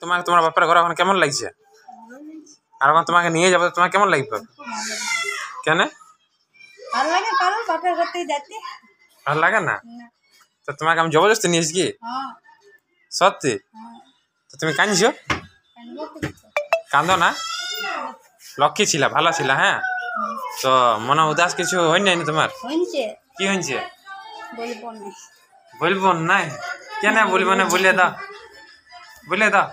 তোমাকে তোমার বাপের ঘর এখন কেমন লাগছে? আর এখন তোমাকে নিয়ে যাবো, তোমার কেমন লাগবে? কেন ভালো লাগে? কারণ বাপের ঘরতেই যেতে ভালো লাগে না? তো তোমাকে আমি জবরদস্তি নিয়েছি কি? সত্যি? তো তুমি কাঁদছো? কাঁদো না, লক্ষ্মী ছিলা, ভালো ছিলা। হ্যাঁ, তো মনে উদাস কিছু হয় নাই তোমার? কি হয়েছে বলবো নাই? কেন বলবো না? বলে দাও, বলে দাও।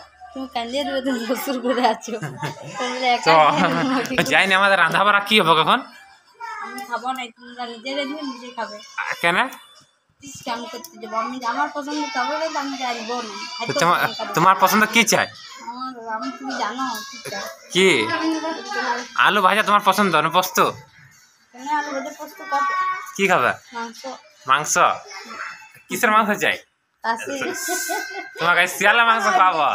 তো যাইনি, আমাদের রান্না বাড়া কি হবে এখন? কেন তোমার পছন্দ কি চাই? কি আলু ভাজা তোমার পছন্দ না পোস্ত? কি খাবে? মাংস? কিসের মাংস চাই তোমাকে? শিয়ালের মাংস খাবো।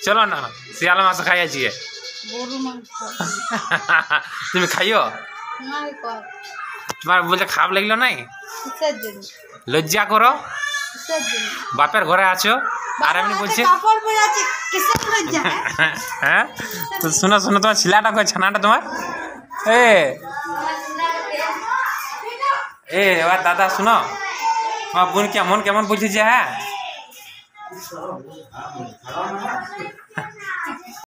চলো না, শিয়ালের মাংস খাই আজকে। তুমি খাইও? তোমার বলতে খারাপ লাগলো নাই? লজ্জা করো, বাপের ঘরে আছো আর এমনি বলছি। হ্যাঁ, শোনো শোনো, তোমার ছিলাটা কই, ছানাটা তোমার? এবার দাদা শুনো, তোমার বোন কেমন কেমন বলছি যে, হ্যাঁ